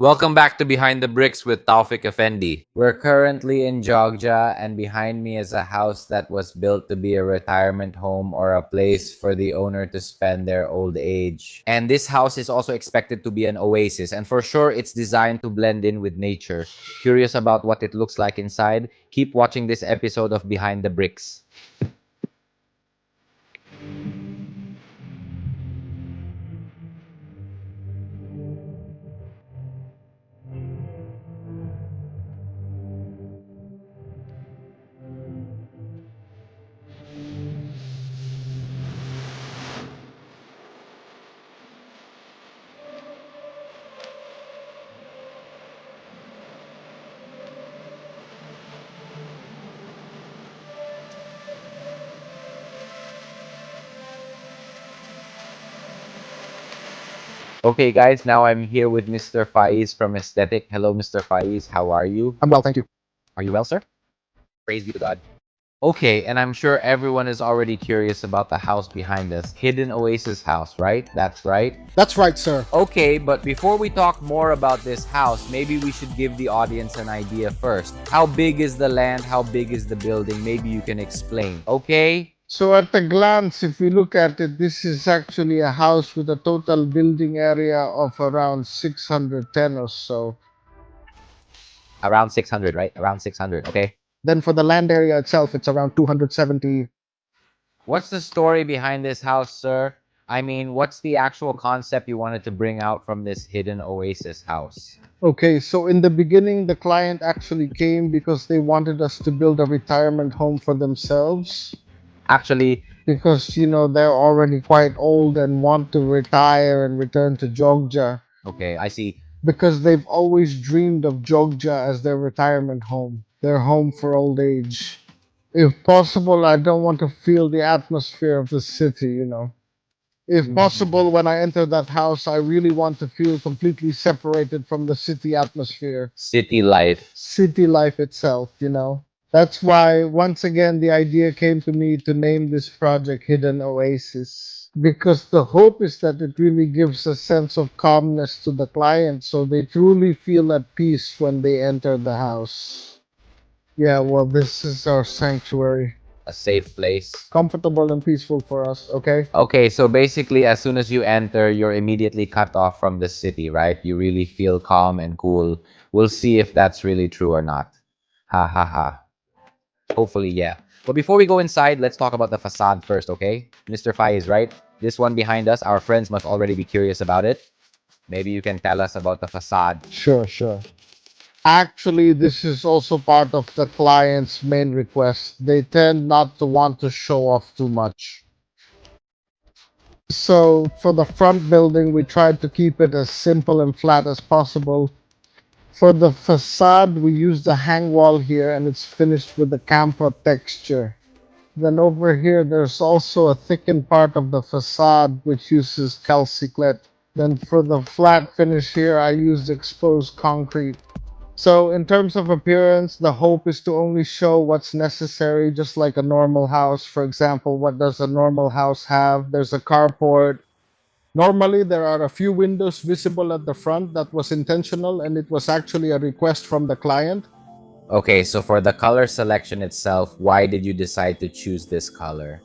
Welcome back to Behind the Bricks with Taufik Effendi. We're currently in Jogja, and behind me is a house that was built to be a retirement home or a place for the owner to spend their old age. And this house is also expected to be an oasis, and for sure, it's designed to blend in with nature. Curious about what it looks like inside? Keep watching this episode of Behind the Bricks. Okay, guys, now I'm here with Mr. Faiz from Aesthetic. Hello, Mr. Faiz. How are you? I'm well, thank you. Are you well, sir? Praise be to God. Okay, and I'm sure everyone is already curious about the house behind us. Hidden Oasis House, right? That's right. That's right, sir. Okay, but before we talk more about this house, maybe we should give the audience an idea first. How big is the land? How big is the building? Maybe you can explain. Okay? So, at a glance, if we look at it, this is actually a house with a total building area of around 610 or so. Around 600, right? Around 600, okay? Then, for the land area itself, it's around 270. What's the story behind this house, sir? I mean, what's the actual concept you wanted to bring out from this Hidden Oasis house? Okay, so in the beginning, the client actually came because they wanted us to build a retirement home for themselves. Actually, Because, they're already quite old and want to retire and return to Jogja. okay, I see. Because they've always dreamed of Jogja as their retirement home, their home for old age. If possible, I don't want to feel the atmosphere of the city. If possible, when I enter that house, I really want to feel completely separated from the city atmosphere, City life. city life itself. That's why, once again, the idea came to me to name this project Hidden Oasis. Because the hope is that it really gives a sense of calmness to the client so they truly feel at peace when they enter the house. Yeah, well, this is our sanctuary. A safe place. Comfortable and peaceful for us, okay? Okay, so basically, as soon as you enter, you're immediately cut off from the city, right? You really feel calm and cool. We'll see if that's really true or not. Ha ha ha. Hopefully, yeah. But before we go inside, let's talk about the facade first, okay? Mr. Fai is right. This one behind us, our friends must already be curious about it. Maybe you can tell us about the facade. Sure, sure. Actually, this is also part of the client's main request. They tend not to want to show off too much. So, for the front building, we tried to keep it as simple and flat as possible. For the facade, we used a hang wall here and it's finished with a camphor texture. Then over here, there's also a thickened part of the facade which uses calciclette. Then for the flat finish here, I used exposed concrete. So in terms of appearance, the hope is to only show what's necessary, just like a normal house. For example, what does a normal house have? There's a carport. Normally, there are a few windows visible at the front. That was intentional, and it was actually a request from the client. Okay, so for the color selection itself, why did you decide to choose this color?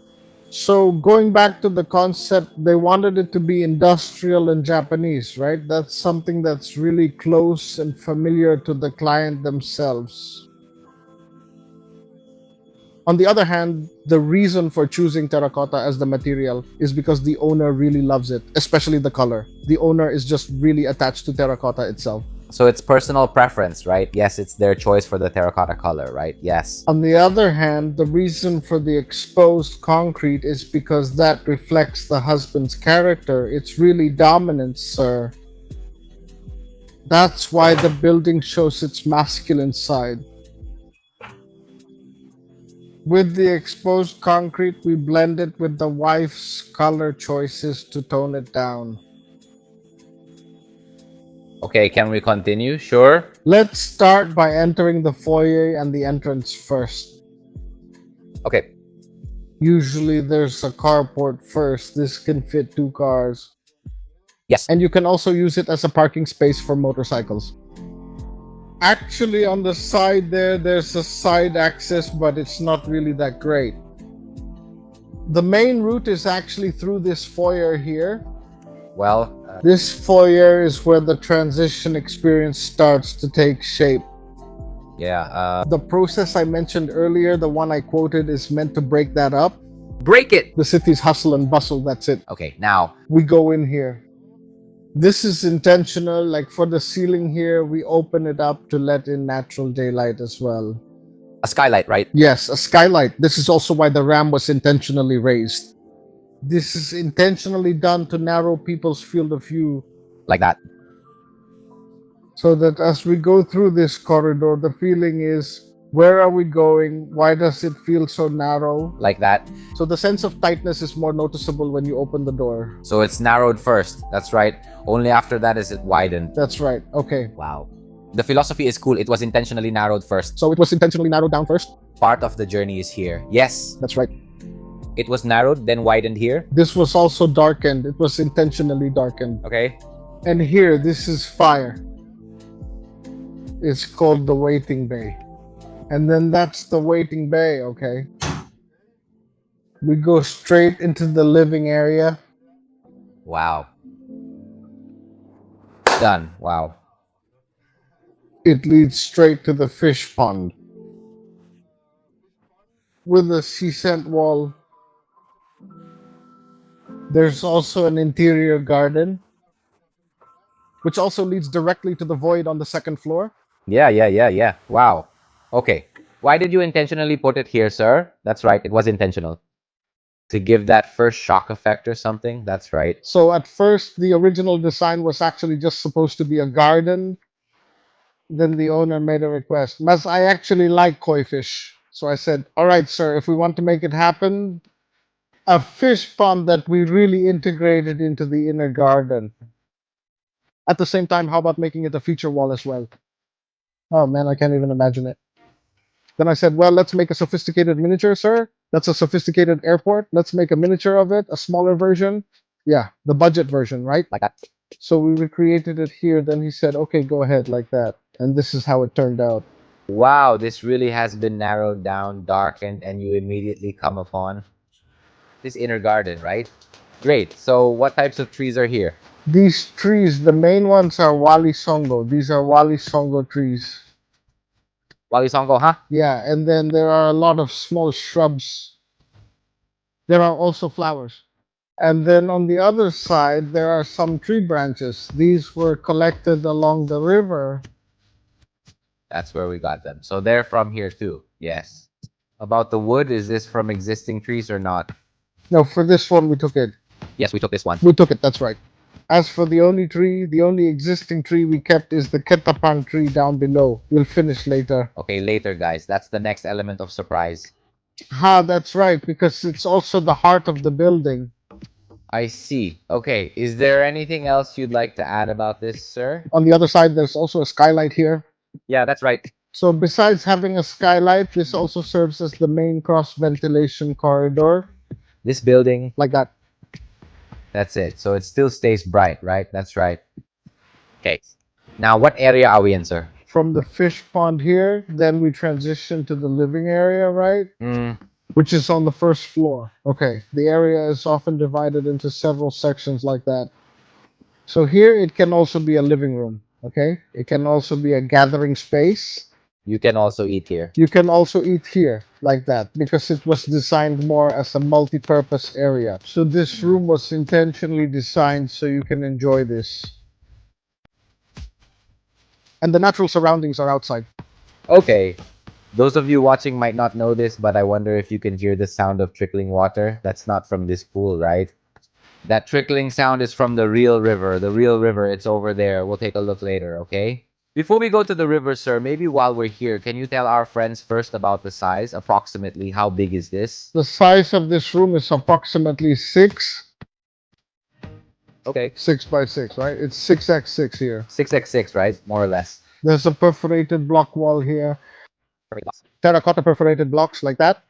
So going back to the concept, they wanted it to be industrial and Japanese, right? That's something that's really close and familiar to the client themselves. On the other hand, the reason for choosing terracotta as the material is because the owner really loves it, especially the color. The owner is just really attached to terracotta itself. So it's personal preference, right? Yes, it's their choice for the terracotta color, right? Yes. On the other hand, the reason for the exposed concrete is because that reflects the husband's character. It's really dominant, sir. That's why the building shows its masculine side. With the exposed concrete, we blend it with the wife's color choices to tone it down. Okay, can we continue? Sure. Let's start by entering the foyer and the entrance first. Okay. Usually there's a carport first. This can fit two cars. Yes. And you can also use it as a parking space for motorcycles. Actually, on the side there, there's a side access, but it's not really that great. The main route is actually through this foyer here. Well, This foyer is where the transition experience starts to take shape. yeah. The process I mentioned earlier, the one I quoted, is meant to break that up. Break it! The city's hustle and bustle, that's it. Okay, now. We go in here. This is intentional, like for the ceiling here, we open it up to let in natural daylight as well. A skylight, right? Yes, a skylight. This is also why the RAM was intentionally raised. This is intentionally done to narrow people's field of view Like that. so that as we go through this corridor, the feeling is, where are we going? Why does it feel so narrow? Like that. So the sense of tightness is more noticeable when you open the door. So it's narrowed first. That's right. Only after that is it widened. That's right. Okay. Wow. The philosophy is cool. It was intentionally narrowed first. So it was intentionally narrowed down first? Part of the journey is here. Yes. That's right. It was narrowed, then widened here. This was also darkened. It was intentionally darkened. Okay. And here, this is fire. It's called the waiting bay. And then that's the waiting bay, okay? We go straight into the living area. Wow. Done. Wow. It leads straight to the fish pond with a sea-scent wall. There's also an interior garden, which also leads directly to the void on the second floor. Yeah. Wow. Okay. Why did you intentionally put it here, sir? That's right. It was intentional. To give that first shock effect or something? That's right. So at first, the original design was actually just supposed to be a garden. Then the owner made a request. Mas, I actually like koi fish. So I said, all right, sir, if we want to make it happen, a fish pond that we really integrated into the inner garden. At the same time, how about making it a feature wall as well? Oh man, I can't even imagine it. Then I said, well, let's make a sophisticated miniature, sir. That's a sophisticated airport. Let's make a miniature of it, a smaller version. Yeah, the budget version, right? Like that. So we recreated it here. Then he said, okay, go ahead, like that. And this is how it turned out. Wow, this really has been narrowed down, darkened, and you immediately come upon this inner garden, right? Great. So what types of trees are here? These trees, the main ones are Wali Songo. These are Wali Songo trees. Wali Songo, huh? Yeah, and then there are a lot of small shrubs. There are also flowers. And then on the other side, there are some tree branches. These were collected along the river. That's where we got them. So they're from here too. Yes. About the wood, is this from existing trees or not? No, for this one, we took it. Yes, we took this one. We took it, that's right. As for the only tree, the only existing tree we kept is the ketapang tree down below. We'll finish later. Okay, later, guys. That's the next element of surprise. That's right, because it's also the heart of the building. I see. Okay, is there anything else you'd like to add about this, sir? On the other side, there's also a skylight here. Yeah, that's right. So besides having a skylight, this also serves as the main cross ventilation corridor, This building, like that. that's it. So it still stays bright, right? That's right. Okay. Now, what area are we in, sir? From the fish pond here, then we transition to the living area, right? Mm, Which is on the first floor. Okay, the area is often divided into several sections like that. So here it can also be a living room, okay? It can also be a gathering space. you can also eat here. You can also eat here like that because it was designed more as a multi-purpose area. So this room was intentionally designed so you can enjoy this. And the natural surroundings are outside. Okay. Those of you watching might not know this, but I wonder if you can hear the sound of trickling water. That's not from this pool, right? That trickling sound is from the real river. The real river, it's over there. We'll take a look later, okay? Before we go to the river, sir, maybe while we're here, can you tell our friends first about the size? Approximately, how big is this? The size of this room is approximately Okay. 6 by 6, right? It's 6x6 here. 6x6, right? More or less. There's a perforated block wall here. Terracotta perforated blocks like that.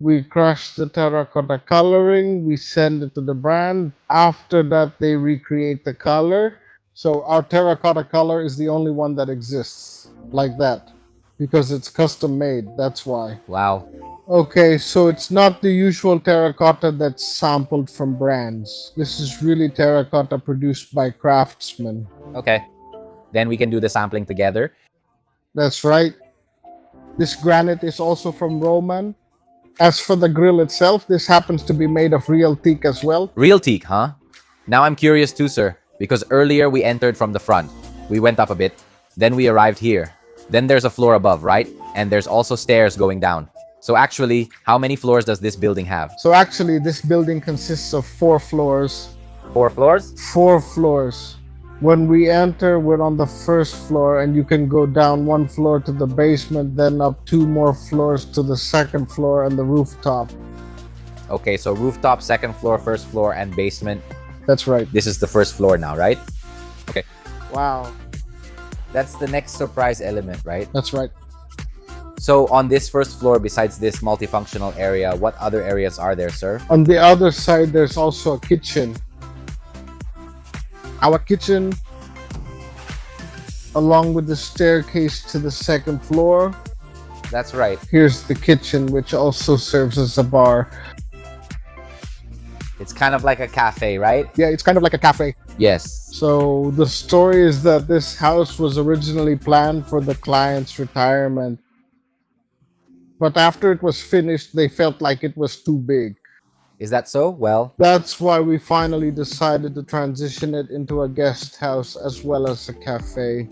We crush the terracotta coloring, we send it to the brand. After that, they recreate the color. So our terracotta color is the only one that exists like that because it's custom made. That's why. Wow. Okay, so it's not the usual terracotta that's sampled from brands. This is really terracotta produced by craftsmen. Okay. Then we can do the sampling together. That's right. This granite is also from Roman. As for the grill itself, this happens to be made of real teak as well. Real teak, huh? Now I'm curious too, sir, because earlier we entered from the front. We went up a bit, then we arrived here. Then there's a floor above, right? And there's also stairs going down. So actually, how many floors does this building have? So actually, this building consists of 4 floors. 4 floors? 4 floors. When we enter, we're on the first floor, and you can go down 1 floor to the basement, then up 2 more floors to the second floor and the rooftop. Okay, so rooftop, second floor, first floor, and basement. That's right. This is the first floor now, right? Okay. Wow. That's the next surprise element, right? That's right. So on this first floor, besides this multifunctional area, what other areas are there, sir? On the other side, there's also a kitchen. Our kitchen, along with the staircase to the second floor. That's right. Here's the kitchen, which also serves as a bar. It's kind of like a cafe, right? Yeah, it's kind of like a cafe. Yes. So the story is that this house was originally planned for the client's retirement. But after it was finished, they felt like it was too big. Is that so? Well, That's why we finally decided to transition it into a guest house as well as a cafe.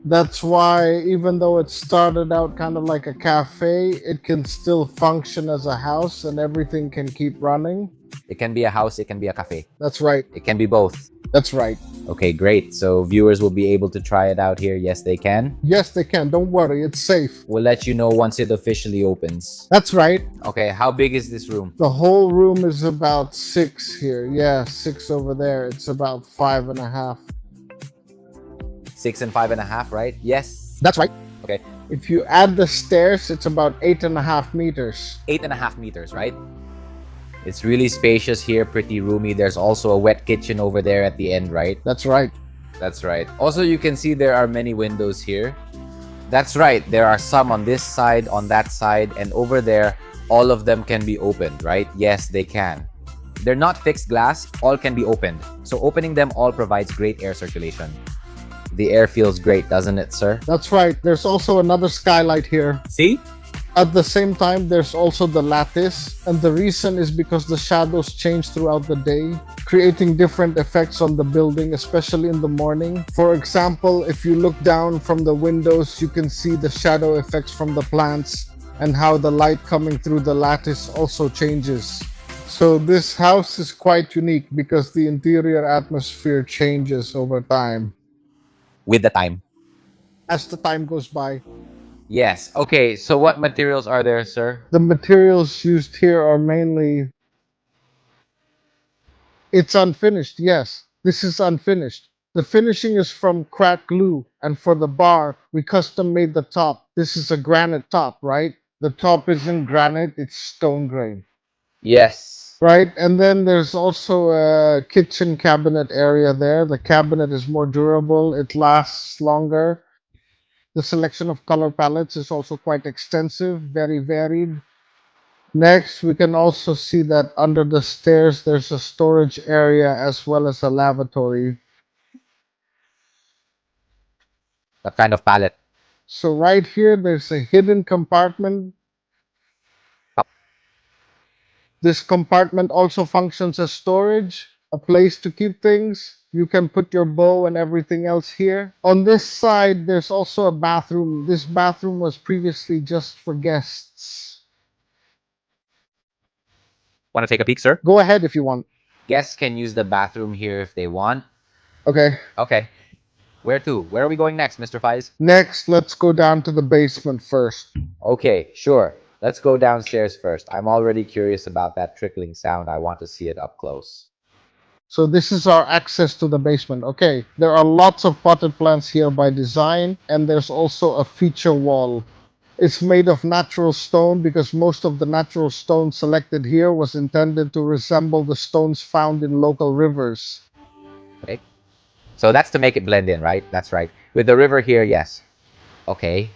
That's why, even though it started out kind of like a cafe, it can still function as a house and everything can keep running. it can be a house, it can be a cafe. That's right. It can be both. That's right. Okay, great. So viewers will be able to try it out here. Yes, they can. Yes, they can. Don't worry. It's safe. We'll let you know once it officially opens. That's right. Okay, how big is this room? The whole room is about 6 here. Yeah, 6 over there. It's about 5.5. 6 and 5.5, right? Yes. That's right. Okay, If you add the stairs, it's about 8.5 meters. 8.5 meters, right? It's really spacious here, pretty roomy. There's also a wet kitchen over there at the end, right? That's right. That's right. Also, you can see there are many windows here. That's right. There are some on this side, on that side, and over there. All of them can be opened, right? Yes, they can. They're not fixed glass. All can be opened. So opening them all provides great air circulation. The air feels great, doesn't it, sir? That's right. There's also another skylight here. See? At the same time, there's also the lattice, and the reason is because the shadows change throughout the day, creating different effects on the building, especially in the morning. For example, if you look down from the windows, you can see the shadow effects from the plants and how the light coming through the lattice also changes. So this house is quite unique because the interior atmosphere changes over time With the time. as the time goes by. Yes. Okay, so what materials are there, sir? The materials used here are mainly, it's unfinished, yes. This is unfinished. The finishing is from cracked glue, and for the bar, we custom made the top. This is a granite top, right? The top isn't granite, it's stone grain, Yes. right? And then there's also a kitchen cabinet area there. The cabinet is more durable, it lasts longer. The selection of color palettes is also quite extensive, very varied. Next, we can also see that under the stairs there's a storage area as well as a lavatory. That kind of palette. So right here there's a hidden compartment. This compartment also functions as storage, a place to keep things. You can put your bow and everything else here. On this side, there's also a bathroom. This bathroom was previously just for guests. Want to take a peek, sir? Go ahead if you want. Guests can use the bathroom here if they want. Okay. Okay. Where to? Where are we going next, Mr. Fies? Next, let's go down to the basement first. Okay, sure. Let's go downstairs first. I'm already curious about that trickling sound. I want to see it up close. So this is our access to the basement. Okay, there are lots of potted plants here by design, and there's also a feature wall. It's made of natural stone because most of the natural stone selected here was intended to resemble the stones found in local rivers. Okay. So that's to make it blend in, right? That's right. With the river here, yes. Okay.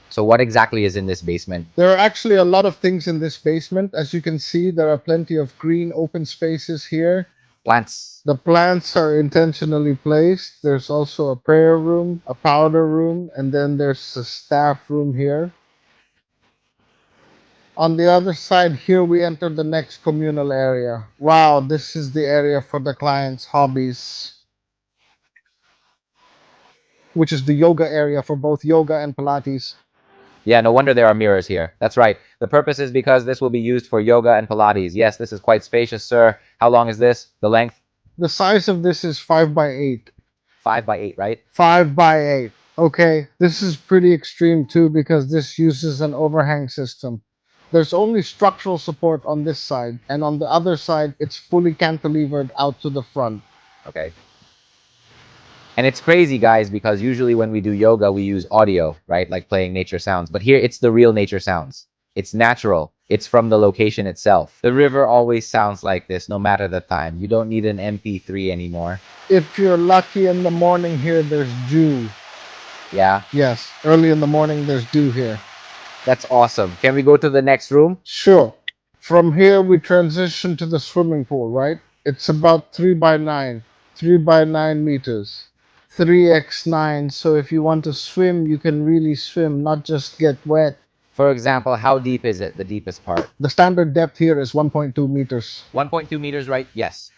So what exactly is in this basement? There are actually a lot of things in this basement. As you can see, there are plenty of green open spaces here. Plants. The plants are intentionally placed. There's also a prayer room, a powder room, and then there's a staff room here. On the other side here, we enter the next communal area. Wow, this is the area for the client's hobbies, which is the yoga area for both yoga and Pilates. Yeah, no wonder there are mirrors here. That's right. The purpose is because this will be used for yoga and Pilates. Yes, this is quite spacious, sir. How long is this? The length? The size of this is 5 by 8. 5 by 8, right? 5 by 8. Okay, this is pretty extreme too because this uses an overhang system. There's only structural support on this side, and on the other side, it's fully cantilevered out to the front. Okay. And it's crazy, guys, because usually when we do yoga, we use audio, right? Like playing nature sounds. But here, it's the real nature sounds. It's natural. It's from the location itself. The river always sounds like this, no matter the time. You don't need an MP3 anymore. If you're lucky in the morning here, there's dew. Yeah, Yes, early in the morning, there's dew here. that's awesome. Can we go to the next room? Sure. From here, we transition to the swimming pool, right? It's about 3 by 9, 3 by 9 meters, 3x9. So if you want to swim, you can really swim, not just get wet. For example, how deep is it, the deepest part? The standard depth here is 1.2 meters. 1.2 meters, right? Yes.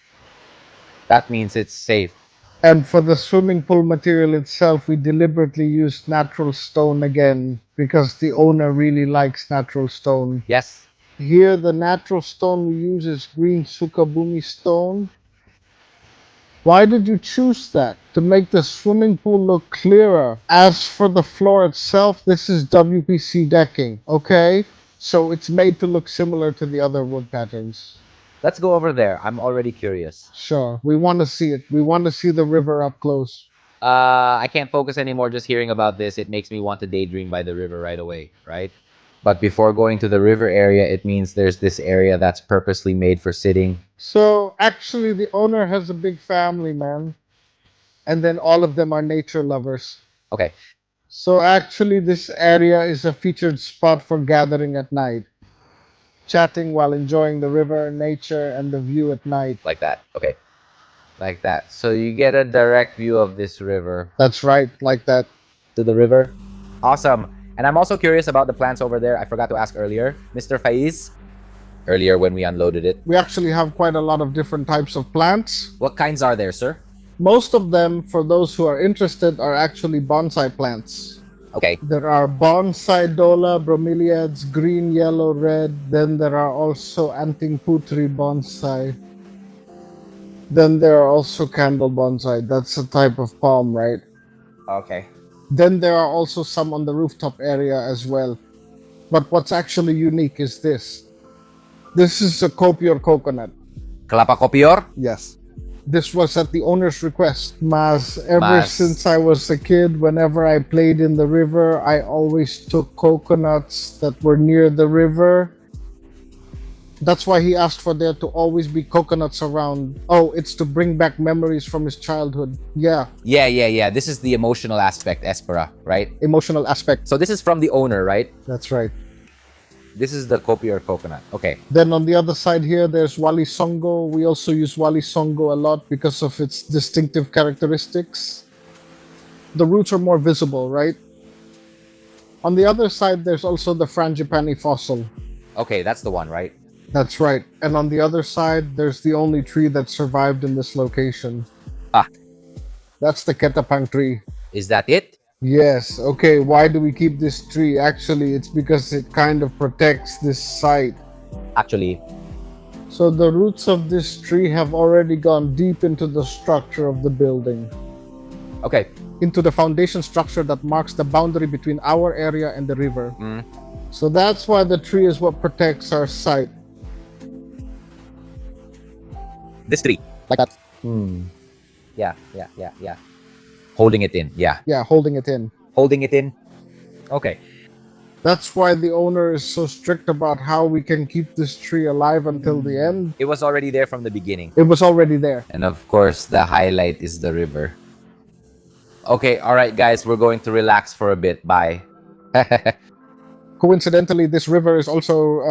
That means it's safe. And for the swimming pool material itself, we deliberately used natural stone again because the owner really likes natural stone. Yes. Here, the natural stone we use is green sukabumi stone. Why did you choose that? To make the swimming pool look clearer. As for the floor itself, this is WPC decking, okay? So it's made to look similar to the other wood patterns. Let's go over there. I'm already curious. Sure, we want to see it. We want to see the river up close. I can't focus anymore just hearing about this. It makes me want to daydream by the river right away, right? But before going to the river area, it means there's this area that's purposely made for sitting. So actually, the owner has a big family, man. And then all of them are nature lovers. Okay, So actually, this area is a featured spot for gathering at night, chatting while enjoying the river, nature, and the view at night. like that. Okay, like that. So you get a direct view of this river. That's right, like that. To the river. Awesome. And I'm also curious about the plants over there. I forgot to ask earlier. Mr. Faiz, earlier when we unloaded it. We actually have quite a lot of different types of plants. What kinds are there, sir? Most of them, for those who are interested, are actually bonsai plants. Okay. There are bonsai dola, bromeliads, green, yellow, red. Then there are also anting putri bonsai. Then there are also candle bonsai. That's a type of palm, right? Okay. Then there are also some on the rooftop area as well. But what's actually unique is this. This is a copior coconut. Kelapa kopior? Yes. This was at the owner's request. Mas, ever Mas. since I was a kid, whenever I played in the river, I always took coconuts that were near the river. That's why he asked for there to always be coconuts around. Oh, it's to bring back memories from his childhood. Yeah, Yeah. This is the emotional aspect, Espera, right? emotional aspect. So this is from the owner, right? That's right. This is the kopior coconut. Okay. Then on the other side here, there's Wali Songo. We also use Wali Songo a lot because of its distinctive characteristics. The roots are more visible, right? On the other side, there's also the Frangipani fossil. Okay, that's the one, right? That's right. And on the other side, there's the only tree that survived in this location. Ah. That's the Ketapang tree. Is that it? Yes. Okay, why do we keep this tree? Actually, it's because it kind of protects this site. Actually, So the roots of this tree have already gone deep into the structure of the building, okay. into the foundation structure that marks the boundary between our area and the river. Mm. So that's why the tree is what protects our site. This tree. Like that. Yeah. Holding it in. Yeah. Yeah, holding it in. Holding it in. Okay. That's why the owner is so strict about how we can keep this tree alive until the end. It was already there from the beginning. It was already there. And of course, the highlight is the river. Okay, all right, guys, we're going to relax for a bit. Bye. Coincidentally, this river is also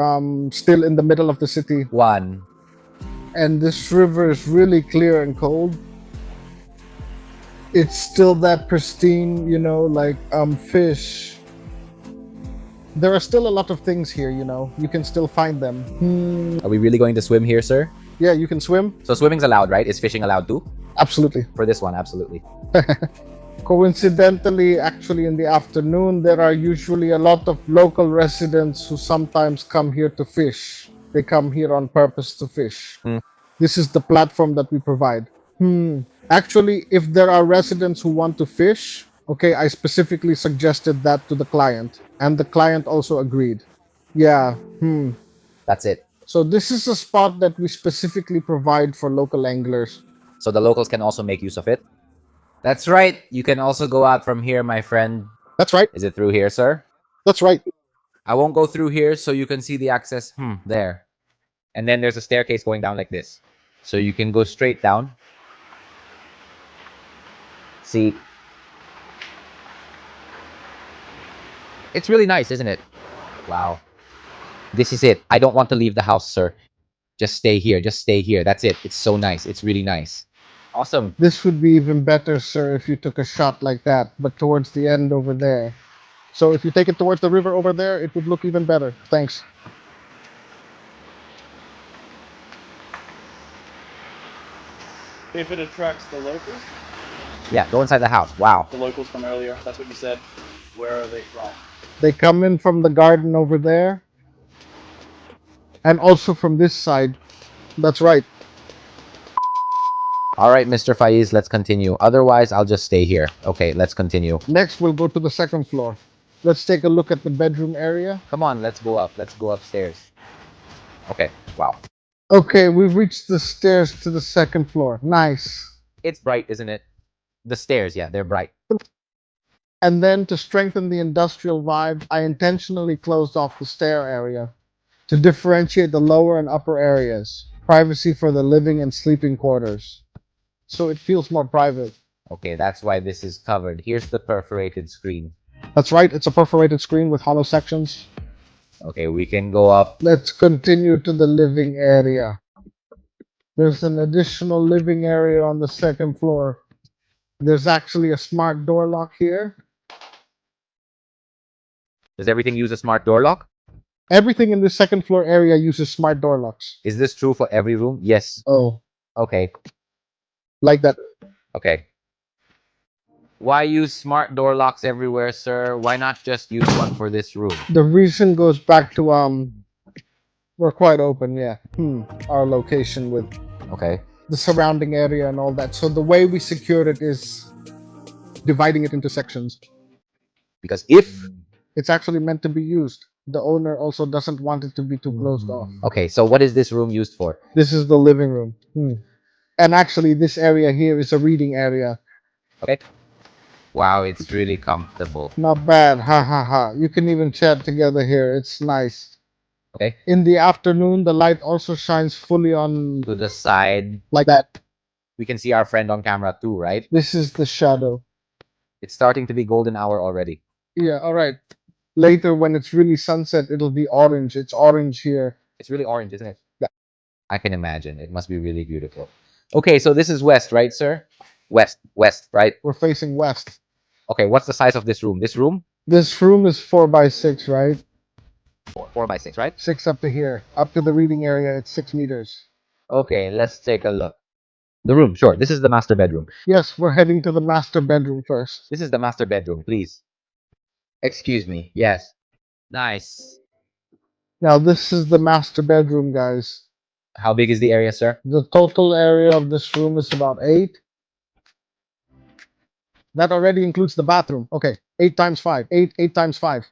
still in the middle of the city, One. and this river is really clear and cold. It's still that pristine, like fish. There are still a lot of things here, you can still find them. Are we really going to swim here, sir? Yeah, you can swim. So swimming's allowed, right? Is fishing allowed too? Absolutely. For this one, absolutely. Coincidentally, actually, in the afternoon, there are usually a lot of local residents who sometimes come here to fish. They come here on purpose to fish. This is the platform that we provide. Actually, if there are residents who want to fish, okay, I specifically suggested that to the client, and the client also agreed. Yeah. That's it. So this is a spot that we specifically provide for local anglers. So the locals can also make use of it? That's right. You can also go out from here, my friend. That's right. Is it through here, sir? That's right. I won't go through here so you can see the access. There. And then there's a staircase going down like this. So you can go straight down. See? It's really nice, isn't it? Wow. This is it. I don't want to leave the house, sir. Just stay here. Just stay here. That's it. It's so nice. It's really nice. Awesome. This would be even better, sir, if you took a shot like that, but towards the end over there. So if you take it towards the river over there, it would look even better. Thanks. If it attracts the locals, Yeah, go inside the house. Wow. the locals from earlier, that's what you said. Where are they from? They come in from the garden over there, and also from this side. That's right. All right, Mr. Faiz, let's continue. Otherwise, I'll just stay here. Okay, let's continue. Next, we'll go to the second floor. Let's take a look at the bedroom area. Come on, let's go up. Let's go upstairs. Okay, wow. Okay, we've reached the stairs to the second floor. Nice. It's bright, isn't it? The stairs, yeah, they're bright. And then to strengthen the industrial vibe, I intentionally closed off the stair area to differentiate the lower and upper areas. Privacy for the living and sleeping quarters. So it feels more private. Okay, that's why this is covered. Here's the perforated screen. That's right, it's a perforated screen with hollow sections. Okay, we can go up. Let's continue to the living area. There's an additional living area on the second floor. There's actually a smart door lock here. Does everything use a smart door lock? Everything in the second floor area uses smart door locks. Is this true for every room? Yes. Oh, Okay, like that. okay. Why use smart door locks everywhere, sir? Why not just use one for this room? The reason goes back to we're quite open, yeah. Our location with Okay. the surrounding area and all that. So the way we secured it is dividing it into sections. Because if... It's actually meant to be used. The owner also doesn't want it to be too closed off. Okay, so what is this room used for? This is the living room. And actually, this area here is a reading area. Okay. Wow, it's really comfortable. Not bad. Ha ha ha. You can even chat together here. It's nice. Okay. In the afternoon, the light also shines fully on To the side, like that. we can see our friend on camera too, right? This is the shadow. It's starting to be golden hour already. Yeah, all right. Later, when it's really sunset, it'll be orange. It's orange here. It's really orange, isn't it? Yeah. I can imagine. It must be really beautiful. Okay, so this is west, right, sir? West, right? We're facing west. Okay, what's the size of this room? This room? This room is 4x6, right? 4 by 6, right? 6 up to here. Up to the reading area, it's 6 meters. Okay, let's take a look. The room, sure. This is the master bedroom. Yes, we're heading to the master bedroom first. This is the master bedroom, please. Excuse me. Yes. Nice. Now, this is the master bedroom, guys. How big is the area, sir? The total area of this room is about 8. That already includes the bathroom. Okay, 8 times 5. 8 times 5.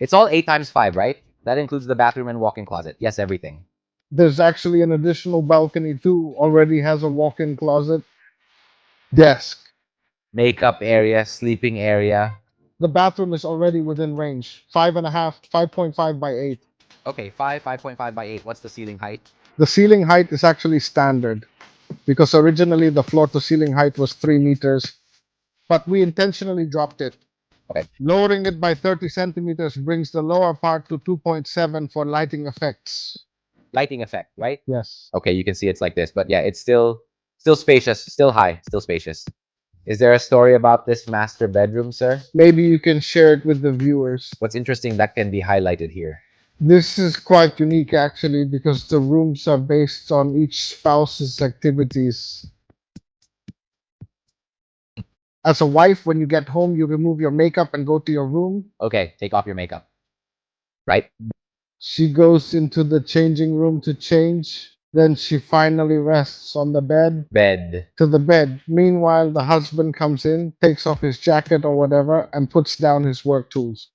It's all 8 times 5, right? That includes the bathroom and walk-in closet. Yes, everything. There's actually an additional balcony too. Already has a walk-in closet. Desk. Makeup area, sleeping area. The bathroom is already within range. 5.5, 5.5 by 8. Okay, 5.5 by 8. What's the ceiling height? The ceiling height is actually standard because originally the floor to ceiling height was 3 meters, but we intentionally dropped it. Okay. Lowering it by 30 centimeters brings the lower part to 2.7 for lighting effects. Lighting effect, right? Yes. Okay, you can see it's like this, but yeah, it's still spacious, still high, still spacious. Is there a story about this master bedroom, sir? Maybe you can share it with the viewers. What's interesting that can be highlighted here? This is quite unique actually because the rooms are based on each spouse's activities. As a wife, when you get home, you remove your makeup and go to your room. Okay, take off your makeup. Right? She goes into the changing room to change. Then she finally rests on the bed Bed. to the bed. Meanwhile, the husband comes in, takes off his jacket or whatever, and puts down his work tools.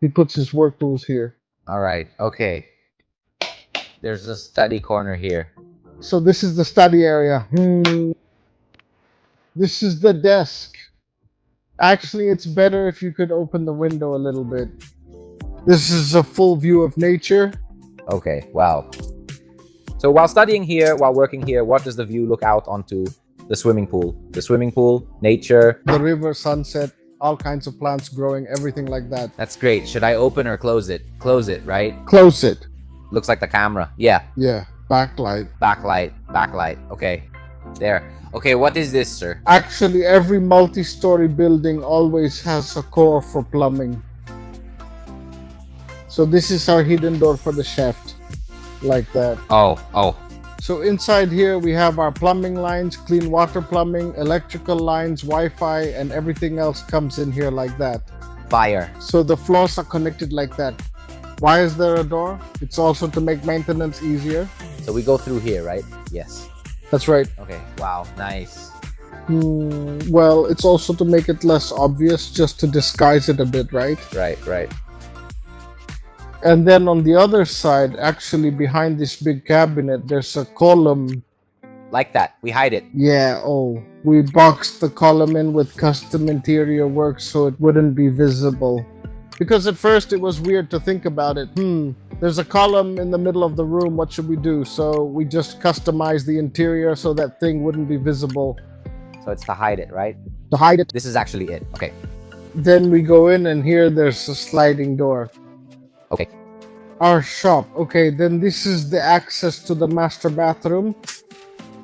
He puts his work tools here. All right. Okay. There's a study corner here. So this is the study area. This is the desk. Actually, it's better if you could open the window a little bit. This is a full view of nature. Okay. Wow. So while studying here, while working here, what does the view look out onto? The swimming pool. The swimming pool, nature. The river, sunset, all kinds of plants growing, everything like that. That's great. Should I open or close it? Close it, right? Close it. Looks like the camera. Yeah. Yeah, backlight. Backlight. Backlight. Okay. There. Okay, what is this, sir? Actually, every multi-story building always has a core for plumbing. So this is our hidden door for the shaft, like that. Oh. So inside here we have our plumbing lines, clean water plumbing, electrical lines, Wi-Fi, and everything else comes in here like that. Fire. So the floors are connected like that. Why is there a door? It's also to make maintenance easier. So we go through here, right? Yes. That's right. Okay. Wow. Nice. Well, it's also to make it less obvious, just to disguise it a bit, right? Right. And then on the other side, actually behind this big cabinet, there's a column. Like that. We hide it. Yeah, oh, we boxed the column in with custom interior work so it wouldn't be visible. Because at first it was weird to think about it. There's a column in the middle of the room, what should we do? So we just customized the interior so that thing wouldn't be visible. So it's to hide it, right? To hide it. This is actually it. Okay. Then we go in and here there's a sliding door. Okay. Our shop. Okay, then this is the access to the master bathroom.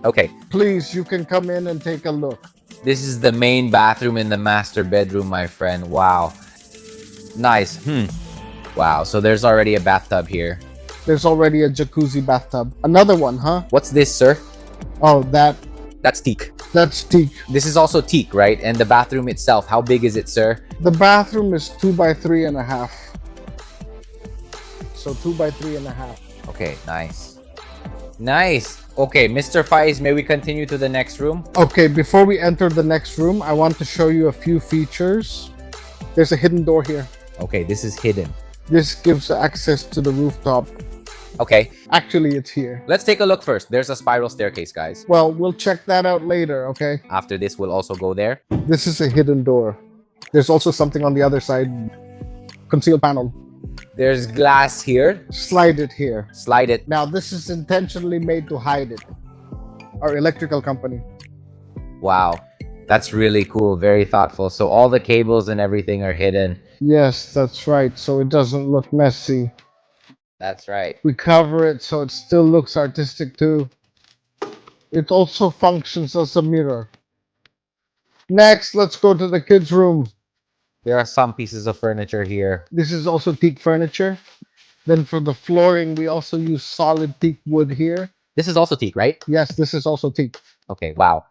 Okay. Please, you can come in and take a look. This is the main bathroom in the master bedroom, my friend. Wow. Nice. Wow. So there's already a bathtub here. There's already a jacuzzi bathtub. Another one, huh? What's this, sir? Oh, That's teak. that's teak. This is also teak, right? And the bathroom itself, how big is it, sir? The bathroom is 2 by 3.5. So 2 by 3.5. Okay, nice. Nice. Okay, Mr. Faiz, may we continue to the next room? Okay, before we enter the next room, I want to show you a few features. There's a hidden door here. Okay, this is hidden. This gives access to the rooftop. Okay, Actually, it's here. let's take a look first. There's a spiral staircase, guys. Well, we'll check that out later, okay? After this, we'll also go there. This is a hidden door. There's also something on the other side. Concealed panel. There's glass here. Slide it here. Slide it. Now, this is intentionally made to hide it. Our electrical company. Wow. That's really cool. Very thoughtful. So all the cables and everything are hidden. Yes, that's right. So it doesn't look messy. That's right. We cover it so it still looks artistic too. It also functions as a mirror. Next, let's go to the kids' room. There are some pieces of furniture here. This is also teak furniture. Then for the flooring, we also use solid teak wood here. This is also teak, right? Yes, this is also teak. Okay, wow.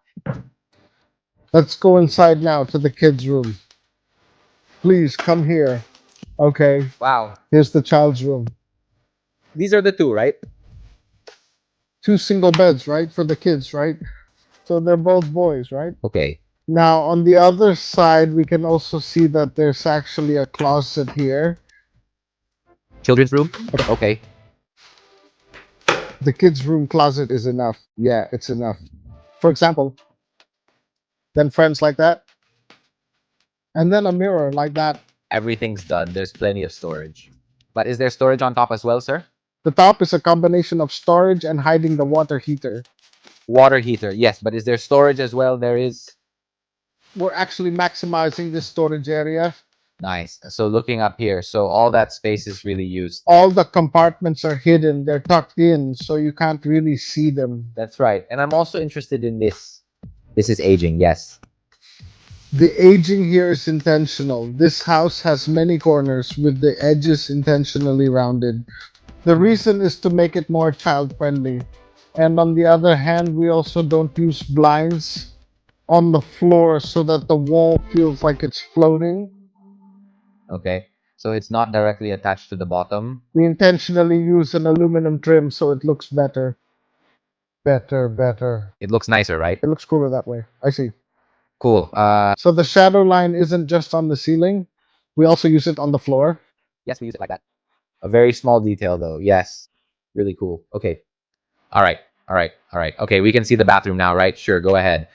Let's go inside now to the kids' room. Please come here. Okay, Wow. here's the child's room. These are the two, right? 2 single beds, right? For the kids, right? So they're both boys, right? Okay. Now, on the other side, we can also see that there's actually a closet here. Children's room? Okay. The kids' room closet is enough. Yeah, it's enough. For example, then friends like that. And then a mirror like that. Everything's done. There's plenty of storage. But is there storage on top as well, sir? The top is a combination of storage and hiding the water heater. Water heater, yes, but is there storage as well? There is. We're actually maximizing this storage area. Nice. So looking up here, so all that space is really used. All the compartments are hidden, they're tucked in, so you can't really see them. That's right. And I'm also interested in this. This is aging, yes. The aging here is intentional. This house has many corners with the edges intentionally rounded. The reason is to make it more child friendly. And on the other hand, we also don't use blinds on the floor so that the wall feels like it's floating. Okay. So it's not directly attached to the bottom. We intentionally use an aluminum trim so it looks better. Better. It looks nicer, right? It looks cooler that way. I see. Cool. So the shadow line isn't just on the ceiling. We also use it on the floor. Yes, we use it like that. A very small detail though. Yes. Really cool. Okay. All right. All right. All right. Okay, we can see the bathroom now, right? Sure, go ahead.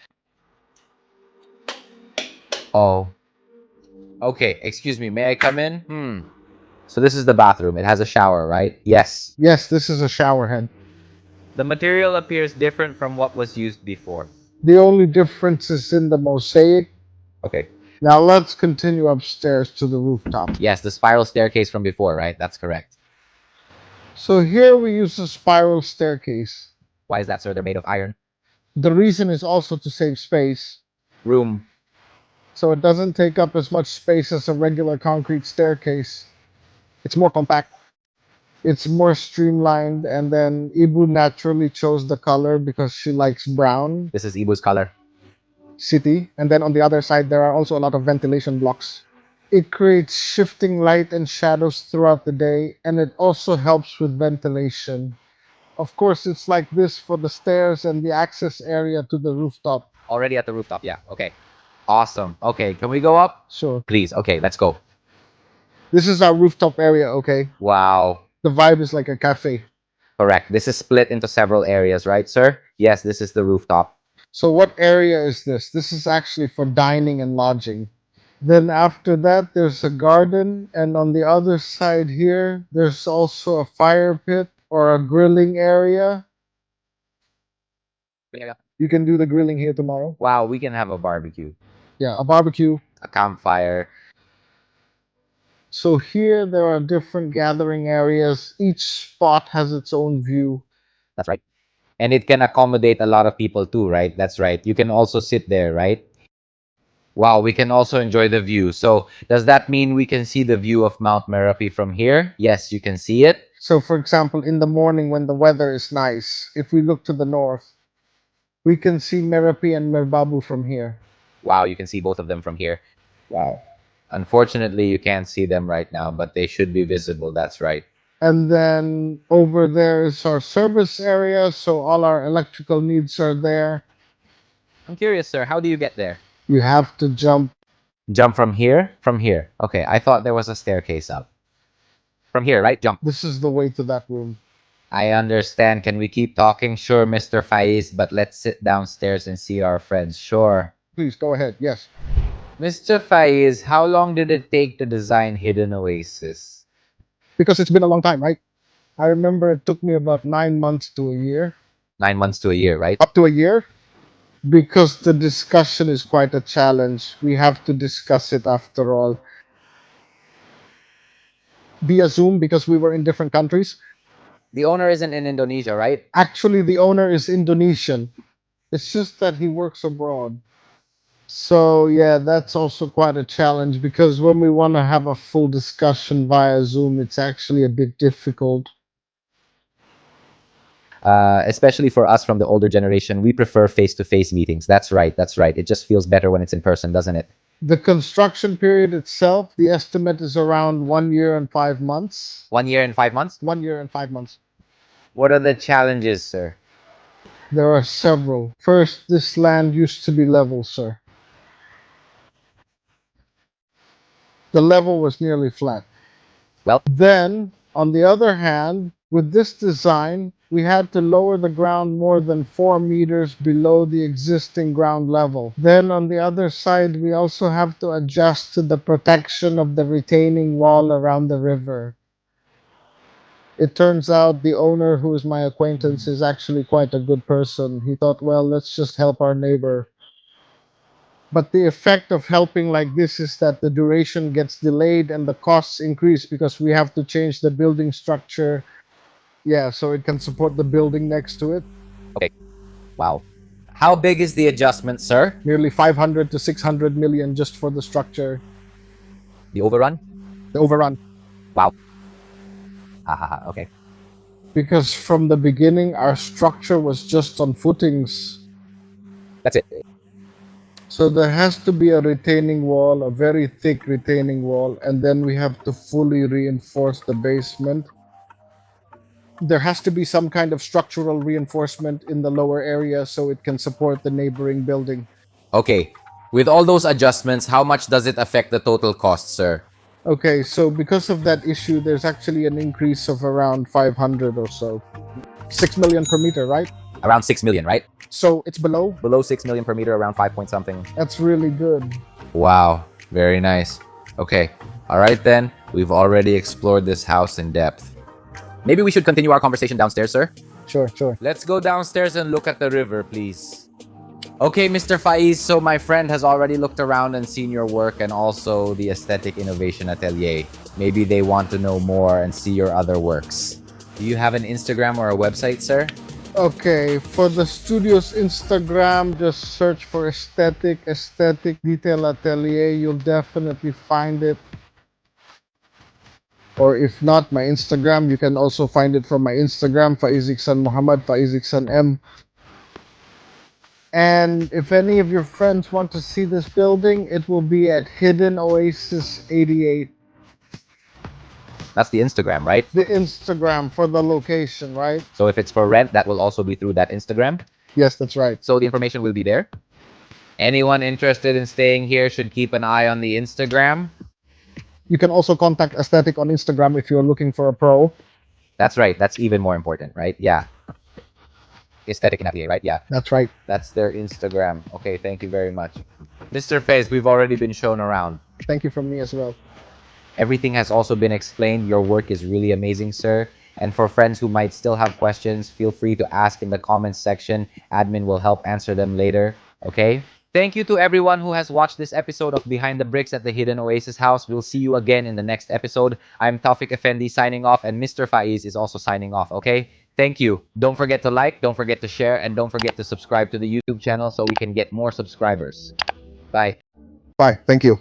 Oh. Okay, excuse me. May I come in? So this is the bathroom. It has a shower, right? Yes. Yes, this is a shower head. The material appears different from what was used before. The only difference is in the mosaic. Okay. Now let's continue upstairs to the rooftop. Yes, the spiral staircase from before, right? That's correct. So here we use a spiral staircase. Why is that, sir? They're made of iron. The reason is also to save space. Room. So it doesn't take up as much space as a regular concrete staircase. It's more compact. It's more streamlined, and then Ibu naturally chose the color because she likes brown This is Ibu's color. city. And then on the other side, there are also a lot of ventilation blocks. It creates shifting light and shadows throughout the day, and it also helps with ventilation. Of course, it's like this for the stairs and the access area to the rooftop. Already at the rooftop. Yeah. Okay. Awesome. Okay, can we go up? Sure. Please. Okay, let's go. This is our rooftop area, okay? Wow. The vibe is like a cafe. Correct. This is split into several areas, right, sir? Yes, this is the rooftop. So what area is this? This is actually for dining and lodging. Then after that, there's a garden, and on the other side here, there's also a fire pit or a grilling area. You can do the grilling here tomorrow. Wow, we can have a barbecue, Yeah, a barbecue. a campfire. So here there are different gathering areas. Each spot has its own view. That's right. And it can accommodate a lot of people too, right? That's right. You can also sit there, right? Wow, we can also enjoy the view. So does that mean we can see the view of Mount Merapi from here? Yes, you can see it. So for example, in the morning when the weather is nice, if we look to the north, we can see Merapi and Merbabu from here. Wow, you can see both of them from here. Wow. Unfortunately, you can't see them right now, but they should be visible. That's right. And then over there is our service area, so all our electrical needs are there. I'm curious, sir. How do you get there? You have to jump. Jump from here? From here. Okay, I thought there was a staircase up. From here, right? Jump. This is the way to that room. I understand. Can we keep talking? Sure, Mr. Faiz, but let's sit downstairs and see our friends. Sure. Please go ahead. Yes. Mr. Faiz, how long did it take to design Hidden Oasis? Because it's been a long time, right? I remember it took me about 9 months to a year. 9 months to a year, right? Up to a year? Because the discussion is quite a challenge. We have to discuss it after all. Via Zoom because we were in different countries. The owner isn't in Indonesia, right? Actually, the owner is Indonesian. It's just that he works abroad. So, yeah, that's also quite a challenge because when we want to have a full discussion via Zoom, it's actually a bit difficult. Especially for us from the older generation, we prefer face-to-face meetings. That's right. That's right. It just feels better when it's in person, doesn't it? The construction period itself, the estimate is around 1 year and 5 months. 1 year and 5 months? 1 year and 5 months. What are the challenges, sir? There are several. First, this land used to be level, sir. The level was nearly flat. Well, Then, on the other hand, with this design, We had to lower the ground more than 4 meters below the existing ground level. Then on the other side, we also have to adjust to the protection of the retaining wall around the river. It turns out the owner, who is my acquaintance, is actually quite a good person. He thought, well, let's just help our neighbor. But the effect of helping like this is that the duration gets delayed and the costs increase because we have to change the building structure. Yeah, so it can support the building next to it. Okay. Wow. How big is the adjustment, sir? Nearly 500 to 600 million just for the structure. The overrun? The overrun. Wow. Haha, okay. Because from the beginning, our structure was just on footings. That's it. So there has to be a retaining wall, a very thick retaining wall, and then we have to fully reinforce the basement. There has to be some kind of structural reinforcement in the lower area so it can support the neighboring building. Okay. With all those adjustments, how much does it affect the total cost, sir? Okay, so because of that issue, there's actually an increase of around 500 or so. 6 million per meter, right? Around 6 million, right? So it's below? Below 6 million per meter, around 5 point something. That's really good. Wow. Very nice. Okay. All right then. We've already explored this house in depth. Maybe we should continue our conversation downstairs, sir? Sure, sure. Let's go downstairs and look at the river, please. Okay, Mr. Faiz, so my friend has already looked around and seen your work and also the Aesthetic Innovation Atelier. Maybe they want to know more and see your other works. Do you have an Instagram or a website, sir? Okay, for the studio's Instagram, just search for Aesthetic Detail Atelier. You'll definitely find it. Or if not, my Instagram, you can also find it from my Instagram, Faiziksan Muhammad, Faiziksan M. And if any of your friends want to see this building, it will be at Hidden Oasis 88. That's the Instagram, right? The Instagram for the location, right? So if it's for rent, that will also be through that Instagram. Yes, that's right. So the information will be there. Anyone interested in staying here should keep an eye on the Instagram. You can also contact Aesthetic on Instagram if you're looking for a pro. That's right. That's even more important, right? Yeah. Aesthetic in Atelier, right? Yeah. That's right. That's their Instagram. Okay, thank you very much. Mr. Faiz, we've already been shown around. Thank you from me as well. Everything has also been explained. Your work is really amazing, sir. And for friends who might still have questions, feel free to ask in the comments section. Admin will help answer them later. Okay? Thank you to everyone who has watched this episode of Behind the Bricks at the Hidden Oasis House. We'll see you again in the next episode. I'm Taufik Effendi signing off, and Mr. Faiz is also signing off, okay? Thank you. Don't forget to like, don't forget to share, and don't forget to subscribe to the YouTube channel so we can get more subscribers. Bye. Bye. Thank you.